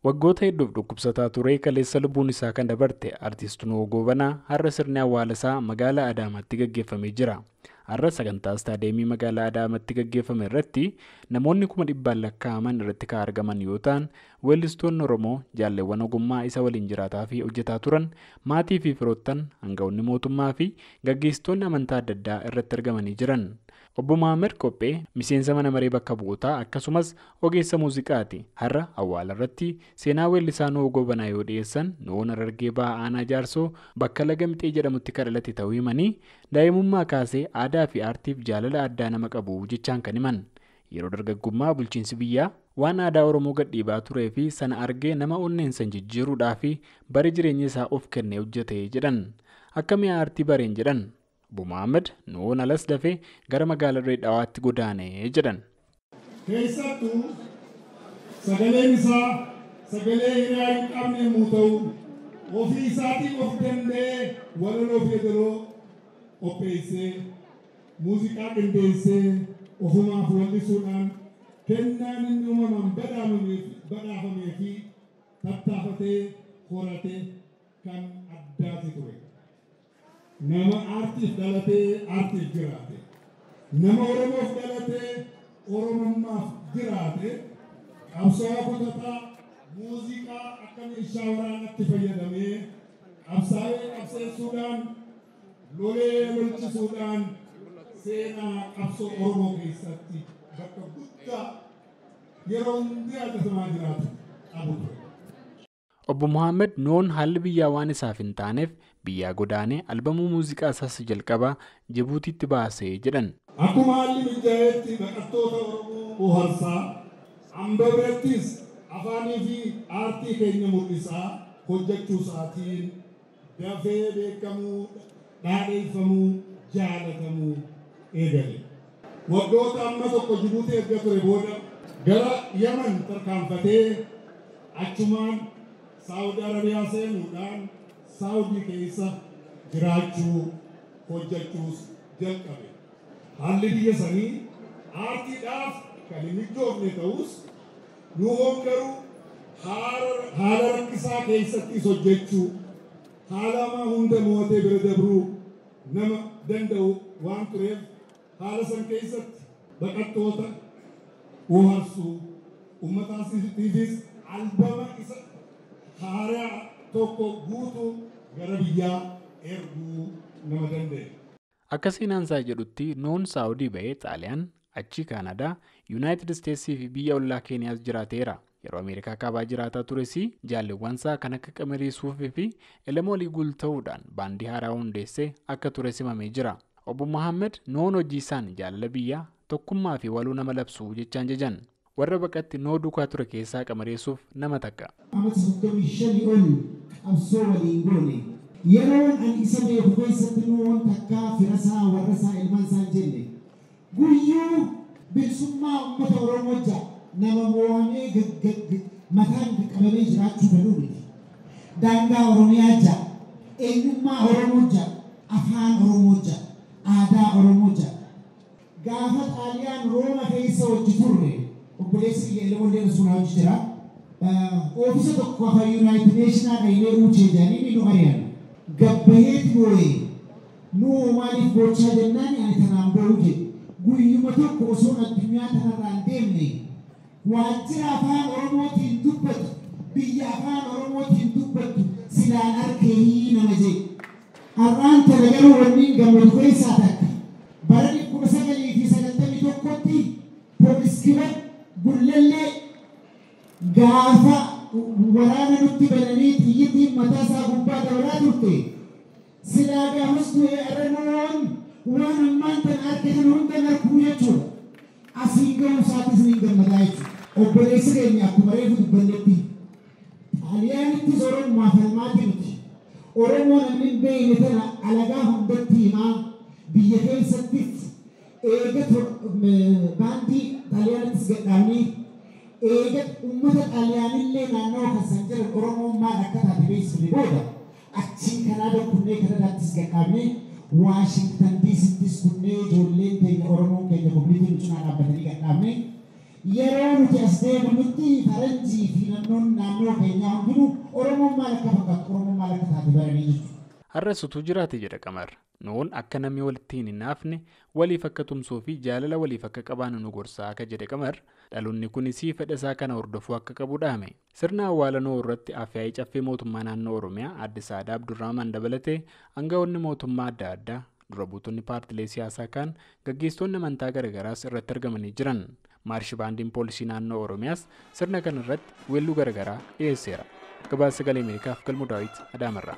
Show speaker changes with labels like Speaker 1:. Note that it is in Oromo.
Speaker 1: Waggoota hedduuf dhukkubsataa ture kaleessa lubbuun isaa kan dabarte artiist Nuwoo Goobanaa har'a sirni awwaala isaa magaalaa Adaamaatti gaggeeffamee jira. Har'a sagantaa istaadiyeemii magaalaa Adaamaatti gaggeeffame irratti namoonni 100,000 lakkaa'aman irratti kan argaman yoo ta'an, weellistoonni Oromoo jaalleewwan ogummaa isa waliin jiraataa fi hojjetaa turan, maatii fi firoottan, aangawoonni mootummaa fi gaggeessitoonni amantaa adda addaa irratti argamanii jiran. Obbo Mahammad Qophee miseensa mana maree bakka bu'ootaa akkasumas ogeessa muuziqaati. Har'a awwaala irratti seenaa weellisaa Nuwoo Goobanaa yoo dhiyeessan, Nuwoon Harargee Bahaa Aanaa Jaarsoo bakka Laga Mixee jedhamutti kan dhalate ta'uu himanii daa'imummaa kaasee aadaa fi aartiif jaalala addaa nama qabu jechaan kan himan. Yeroo dargaggummaa bulchiinsi biyyaa waan aadaa Oromoo gadhiibaa turee fi sana argee nama onneensan jijjiiruudhaa fi bara jireenya isaa of kennee hojjete jedhan. Akka mi'a aartii bareen jedhan. Obbo Mahammad Nuwoon alas dafee gara magaalaa Dirreedhaawaatti godaanee jedhan.
Speaker 2: Keessattuu sagaleen isaa sagalee hiraa hin qabne yommuu ta'u ofii isaatiin of danda'ee walaloo fi yeedaloo qopheessee muuziqaa qindeessee ofumaaf wallisuudhaan kennaan inni uumamaan badhaafamee fi tattaafatee horatee kan addaati ture. Nama aartiif dhalatee aartiif jiraate, nama Oromoof dhalatee Oromummaaf jiraate, qabsaa'aa kutataa muuziqaa akka meeshaa waraanaatti fayyadamee qabsaa'ee qabseessuudhaan lolee lolchisuudhaan seenaa qabsoo Oromoo keessatti bakka guddaa yeroo hundi argatamaa jiraatu qabu ture.
Speaker 1: Obbo Mahammad Nuwoon haalli biyyaa waan isaaf hin taaneef biyyaa godaanee albamuu muuziqaa isaas jalqabaa Jibuutiitti baasee jedhan.
Speaker 2: Akkuma haalli mijaa'eetti baqattoota Oromoo bohaarsaa hamba birattis afaanii fi aartii keenya mul'isaa hojjechuu isaatiin dafee beekamuu, dhaadheeffamuu, jaalatamuu eegale. Waggoota amma tokko Jibuutii erga ture booda gara Yaman tarkaanfatee achumaan Saawudi Arabiyaa seenuudhaan Saawudii keessa jiraachuu hojjechuus jalqabe. Haalli biyya sanii aartiidhaaf kan hin mijoofne ta'us Nuwoon garuu haala rakkisaa keessattis hojjechuu haala hamaa hunda mo'atee bira dabruu nama danda'u waan tureef haala san keessatti baqattoota bohaarsuu uummataatiifis albama isa haaraa tokko guutuu gara biyyaa erguu nama danda'e.
Speaker 1: Akka seenaan isaa jedhutti Nuwoon Saawudii ba'ee Xaaliyaan, achii Kaanadaa, Yuunaayitid Isteetsii fi biyya ollaa Keeniyaas jiraateera. Yeroo Ameerikaa kaabaa jiraataa tures jaalleewwan isaa kan akka Qamarii Suufii fi Elemoolii guutuudhaan baandii haaraa hundeessee akka ture simamee jira. Obbo Mahammad Nuwoon hojii isaan jaalala biyyaa, tokkummaa fi waluu nama labsuu jechaan jajan. Warra baqatti Nuwoo duukaa ture keessaa Qamarii Suuf nama takka.
Speaker 3: Yeroon ani isa beeku keessatti Nuwoon takkaa firasaa warrasaa ilmansaa jenne guyyuu bilisummaa uummata Oromoo ja'a nama mo'amee mataan qabamee jiraachuu danda'u miti. Daangaa Oromiyaa ja'a, eenyummaa Oromoo ja'a, afaan Oromoo ja'a, aadaa Oromoo ja'a. Gaafa Xaaliyaan Rooma keessa hojii turre obboleessi biyya Elemoollee sunaa hojii jira. Oofisa tokko afaan Yuunaayitid Neeshinaa dhayinee uучee jedhanii nu ari'an. Gabbaheeti boo'ee Nuwoo maaliif gochaa jennaan ani tanaan ba'uu jedhe guyyuma tokko osoo addunyaa tanarraan deemne waajjira afaan Oromootiin dubbatu biyya afaan Oromootiin dubbatu silaan arkee nama jedhe. Har'aan tana garuu wanniin gammadu keessaa takka bara 1991tti pooliskiiwwan Gullallee gaafa waraana nutti bananii xiyyitiin mataa isaa gubbaa dabalaa turte silaa gaafas du'ee irra Nuwoon waan ammaan tan argatan hunda arguu jechuudha. Asiin ga'uu isaatis ni gammadaa jechuudha. Obboleessi keenya akkuma reefu dubbannetti Xaaliyaanittis Oromummaa falmaatii nuti. Oromoo namni hin beekne tana alagaa hundatti himaa biyya keessattis eega baandii Xaaliyaanittis gadhaabnee eega uummata Xaaliyaanillee naannoo kan jiran Oromoon maal akka taate beeksifne booda achiin kanaa dokunnee kanadaattis gadhaabnee Waashingtan DC'ttis kunnee ijoolleen keenya Oromoon keenya komunitiin cinaa dhaabbatanii gadhaabnee yeroo nuti as deebinutti faranjii fi naannoo keenyaa hundinuu Oromummaan akka fakkaatu Oromummaan akka taate baranii jechuudha.
Speaker 1: Har'asutu jiraate jedha Qamar. Nuun akka namni walitti hin naafne waliif akka tumsuu fi jaalala waliif akka qabaannu nu gorsaa akka jedhe Qamar dhaloonni kunis fedha isaa kana hordofuu akka qabu dhaame. Sirna awwaala Nu'uu irratti afyaa'ii caffee mootummaa naannoo Oromiyaa Aadde Saadaa Abdurrahman dabalatee aangawoonni mootummaa adda addaa dura buutonni paartilee siyaasaa kaan gaggeessitoonni amantaa garaagaraas irratti argamanii jiran. Maarshi baandiin poolisii naannoo Oromiyaas sirna kana irratti weelluu garaagaraa dhiyeesseera. Gabaasa Sagalee Ameerikaaf Galmuu Daawit Adaamarraa.